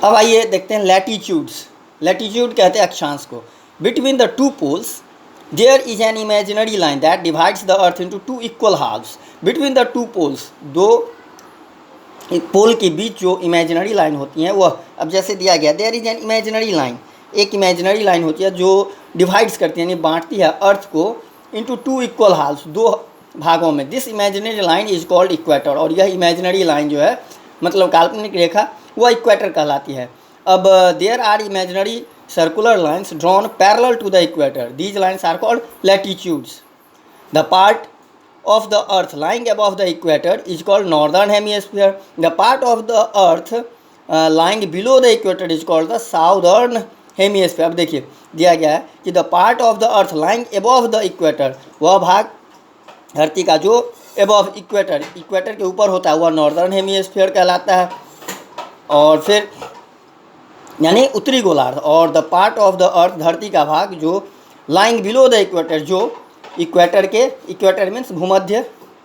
अब आइए देखते हैं लैटिट्यूड्स। लैटिट्यूड कहते हैं अक्षांश को। Between the two poles there is an imaginary line that divides the earth into two equal halves. Between the two poles, दो पोल के बीच जो इमेजिनरी लाइन होती हैं वह, अब जैसे दिया गया there is an imaginary line, एक इमेजिनरी लाइन होती है जो डिवाइड्स करती है यानी बांटती है अर्थ को इंटू टू इक्वल हाफ्स, दो भागों में। This imaginary line is called equator, और यह इमेजिनरी लाइन जो है मतलब काल्पनिक रेखा वह इक्वेटर कहलाती है। अब there are imaginary circular lines drawn parallel to the equator, these lines are called latitudes. The part of the earth lying above the equator is called northern hemisphere. The part of the earth lying below the equator is called the southern hemisphere. अब देखिए दिया गया है कि the part of the earth lying above the equator, वह भाग धरती का जो above equator, इक्वेटर के ऊपर होता है वह northern hemisphere कहलाता है। और फिर यानी उत्तरी गोलार्ध। और the part of the earth, धरती का भाग जो lying below the equator, जो इक्वेटर के, इक्वेटर मीन्स भूमध्य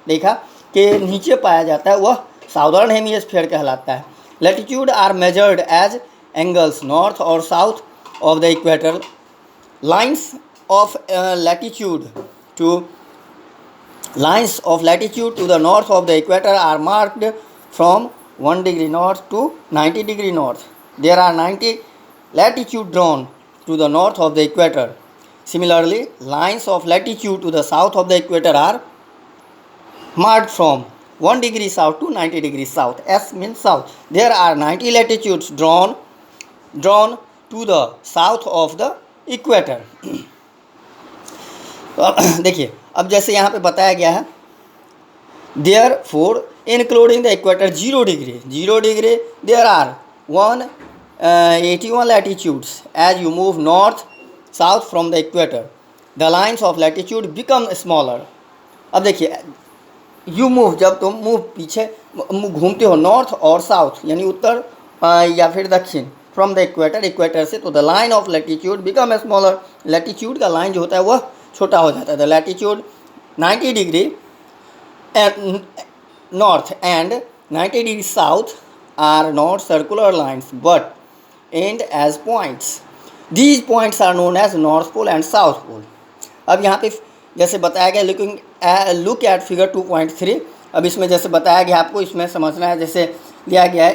रेखा के नीचे पाया जाता है, वह साउदर्न हेमिस्फीयर कहलाता है। Latitude are measured as angles north और south of the equator. Lines of latitude to the north of the equator are marked from 1 degree north to 90 degree north. There are 90 latitude drawn to the north of the equator. Similarly, lines of latitude to the south of the equator are marked from 1 degree south to 90 degrees south. S means south. There are 90 latitudes drawn to the south of the equator. देखिए अब जैसे यहाँ पे बताया गया है, therefore including the equator 0 degree there are 81 latitudes. As you move north south from the equator the lines of latitude become smaller. अब देखिए यू मूव, जब तुम मूव पीछे घूमते हो नॉर्थ और साउथ यानी उत्तर या फिर दक्षिण फ्रॉम द इक्वेटर, इक्वेटर से, तो the line of latitude become smaller, latitude का लाइन जो होता है वह छोटा हो जाता है। The latitude 90 degree north and 90 degree south are not circular lines but end as points. These points are known as North Pole and South Pole. अब यहाँ पे जैसे बताया गया लुक एट फिगर 2.3। अब इसमें जैसे बताया गया आपको इसमें समझना है, जैसे दिया गया है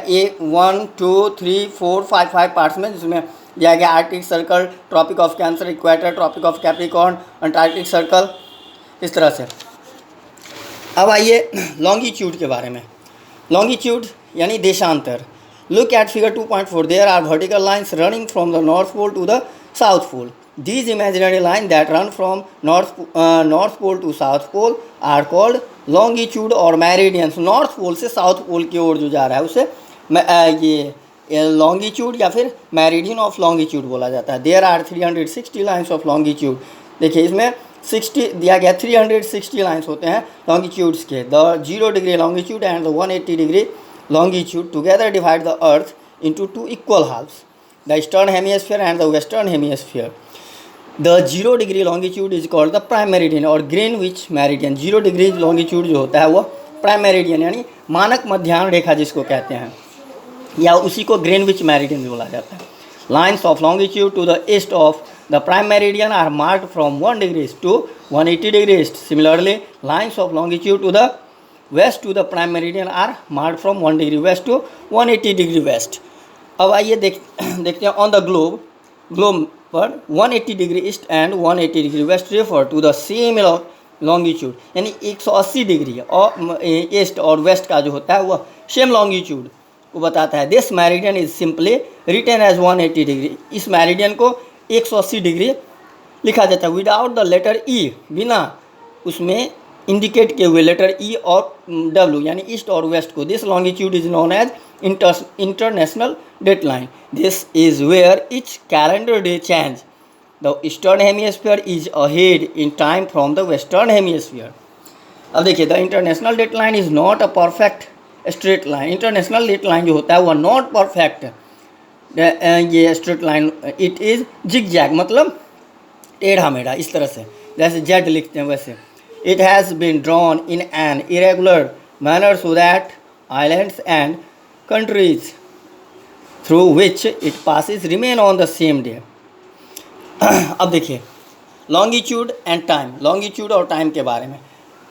1 2 3 4 5 पार्ट्स में, जिसमें दिया गया Arctic Circle, Tropic of Cancer, equator, Tropic of Capricorn, Antarctic Circle, इस तरह से। अब आइए लॉन्गिट्यूड के बारे में। लॉन्गिट्यूड यानी देशांतर। Look at figure 2.4. There are vertical lines running from the North Pole to the South Pole. These imaginary lines that run from North Pole to South Pole are called longitude or meridians. North Pole से South Pole की ओर जो जा रहा है उसे ये longitude या फिर meridian of longitude बोला जाता है। There are 360 lines of longitude. देखिए इसमें 60 दिया गया, 360 लाइन्स होते हैं longitudes के। The 0 degree longitude and the 180 degree longitude together divide the earth into two equal halves, the eastern hemisphere and the western hemisphere. The 0 degree longitude is called the prime meridian और greenwich meridian। 0 degree longitude जो होता है वह prime meridian यानी मानक मध्याह्न रेखा जिसको कहते हैं, या उसी को greenwich meridian बोला जाता है। Lines of longitude to the east of the prime meridian are marked from 1 degree to 180 degrees east. Similarly, lines of longitude to the west to the prime meridian are marked from 1 degree west to 180 degree west. अब आइए देखते हैं on the globe पर 180 degree east and 180 degree west refer to the same longitude, यानी 180 degree और east और waste का जो होता है वह सेम लॉन्गिट्यूड को बताता है। This meridian is simply written as 180 degree. इस मैरिडियन को 180 डिग्री लिखा जाता है विदाउट द लेटर ई, बिना उसमें इंडिकेट किए हुए लेटर ई और डब्ल्यू यानी ईस्ट और वेस्ट को। This longitude is known as International date Line. This is where each calendar day change the eastern hemisphere is ahead in time from the western hemisphere. अब देखिए the international date Line is not a perfect straight line. International date Line जो होता है वह not perfect ये straight line, it is zigzag मतलब टेढ़ा मेढ़ा, इस तरह से जैसे जेड लिखते हैं वैसे। It has been drawn in an irregular manner so that islands and countries through which it passes remain on the same day. अब देखिए लॉन्गिट्यूड एंड टाइम, लॉन्गिट्यूड और टाइम के बारे में।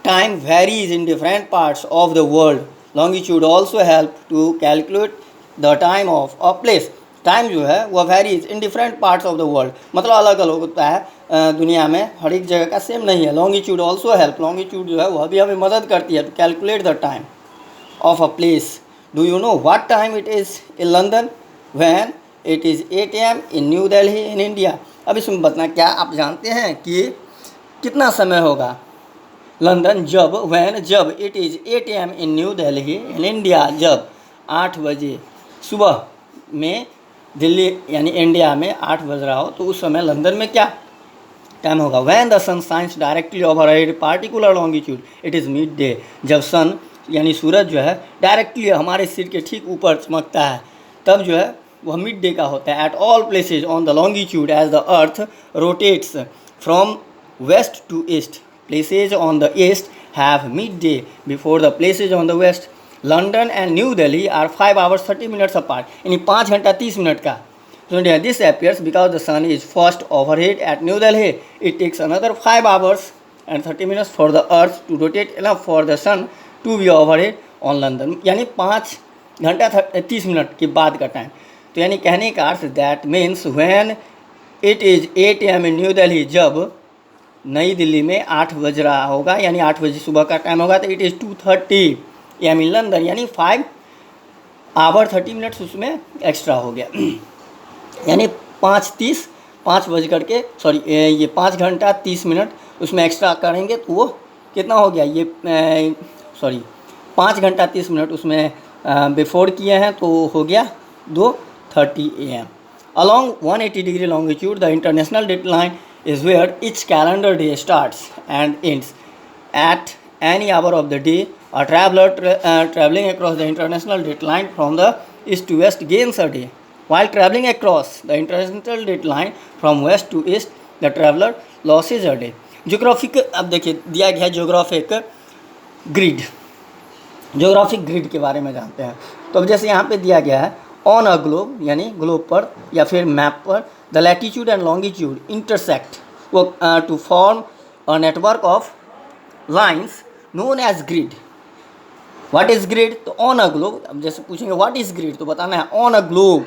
Time varies in different parts of the world. Longitude also help to calculate the time of a place. Time जो है वह varies in different parts of the world, मतलब अलग अलग होता है दुनिया में, हर एक जगह का सेम नहीं है। लॉन्गिट्यूड ऑल्सो हेल्प, लॉन्गिट्यूड जो है वह भी हमें मदद करती है to calculate the time of a place. Do you know what time it is in London? When it is 8 AM in New Delhi in India. अब इसमें बताना, क्या आप जानते हैं कि कितना समय होगा लंदन जब, when जब it is 8 AM in New Delhi in India, जब 8 बजे सुबह में दिल्ली यानी इंडिया में 8 बज रहा हो, तो उस समय लंदन में क्या टाइम होगा? When the sun shines directly over a particular longitude, it is midday. जब सन यानी सूरज जो है डायरेक्टली हमारे सिर के ठीक ऊपर चमकता है, तब जो है वह मिड डे का होता है। At all places on the longitude as the earth rotates from west to east, places on the east have mid day before the places on the west. London and New Delhi are 5 hours 30 minutes apart, यानी 5 घंटा 30 minute का। This appears because the sun is first overhead at New Delhi. It takes another 5 hours and 30 minutes for the earth to rotate enough for the sun to be overhead on London, यानी 5 घंटा 30 minute के बाद का time. तो यानी कहने का earth that means when it is 8 AM in new Delhi, जब नई दिल्ली में 8 बज रहा होगा यानी 8 बजे सुबह का टाइम होगा, तो it is 2:30 AM in London, यानी 5 hour 30 minutes उसमें एक्स्ट्रा हो गया। यानी 5:30 5 बज करके ये 5 घंटा 30 मिनट उसमें एक्स्ट्रा करेंगे तो वो कितना हो गया? ये 5 घंटा 30 मिनट उसमें बिफोर किए हैं तो हो गया 2:30 AM। Along 180 degree longitude the international date line is where each calendar day starts and ends at any hour of the day. A traveller travelling across the international date line from the east to west gains a day, while travelling across the international date line from west to east the traveler loses a day. Geographic, अब देखिए दिया गया है geographic grid, geographic grid के बारे में जानते हैं। तो अब जैसे यहाँ पे दिया गया है ऑन अ ग्लोब, यानी ग्लोब पर या फिर मैप पर the latitude and longitude intersect वो to form a network of lines known as grid. What is grid? तो ऑन अ ग्लोब, अब जैसे पूछेंगे व्हाट इज़ ग्रिड, तो बताना है on a globe,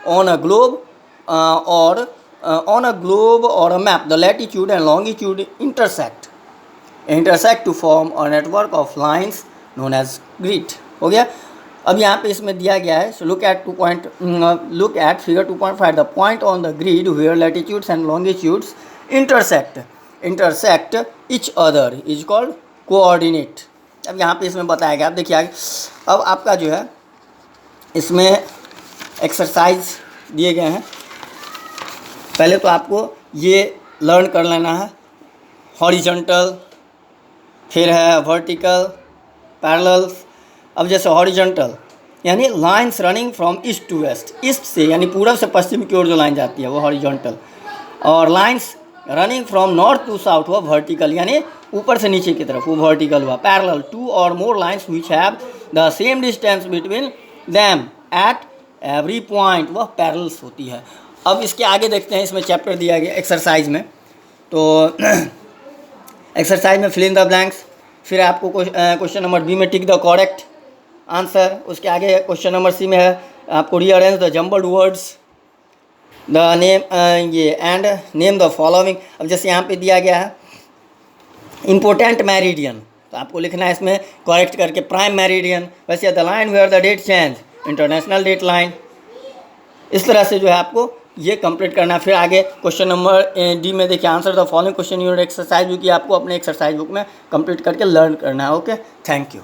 on a globe और on a globe or a map the latitude and longitude intersect to form a network of lines known as grid। हो गया। अब यहाँ पे इसमें दिया गया है, so look at figure 2.5, the point on the grid where latitudes and longitudes intersect each other is called coordinate। अब यहाँ पे इसमें बताया गया, अब देखिए आगे, अब आपका जो है इसमें एक्सरसाइज दिए गए हैं। पहले तो आपको ये लर्न कर लेना है, हॉरिजॉन्टल, फिर है वर्टिकल, पैरेलल्स। अब जैसे हॉरिजॉन्टल यानी lines running from east to west, east से यानी पूरब से पश्चिम की ओर जो लाइन जाती है वो हॉरिजॉन्टल, और lines running from north to south हुआ वर्टिकल, यानी ऊपर से नीचे की तरफ वो वर्टिकल हुआ। Parallel, 2 or more lines which have the same distance between them at every point, वह पैरेलल्स होती है। अब इसके आगे देखते हैं, इसमें चैप्टर दिया गया एक्सरसाइज में। तो एक्सरसाइज में फिल इन द ब्लैंक्स, फिर आपको क्वेश्चन नंबर बी में टिक द करेक्ट आंसर। उसके आगे क्वेश्चन नंबर सी में है आपको rearrange the jumbled words the name ये एंड नेम द फॉलोइंग। अब जैसे यहाँ पे दिया गया है इम्पोर्टेंट मेरिडियन, तो आपको लिखना है इसमें करेक्ट करके प्राइम मेरिडियन। वैसे the line where the date change, international date line. इस तरह से जो है आपको ये कंप्लीट करना है। फिर आगे क्वेश्चन नंबर डी में देखिए answer the following question unit exercise, जो कि आपको अपने एक्सरसाइज बुक में कंप्लीट करके लर्न करना है। Okay, thank you.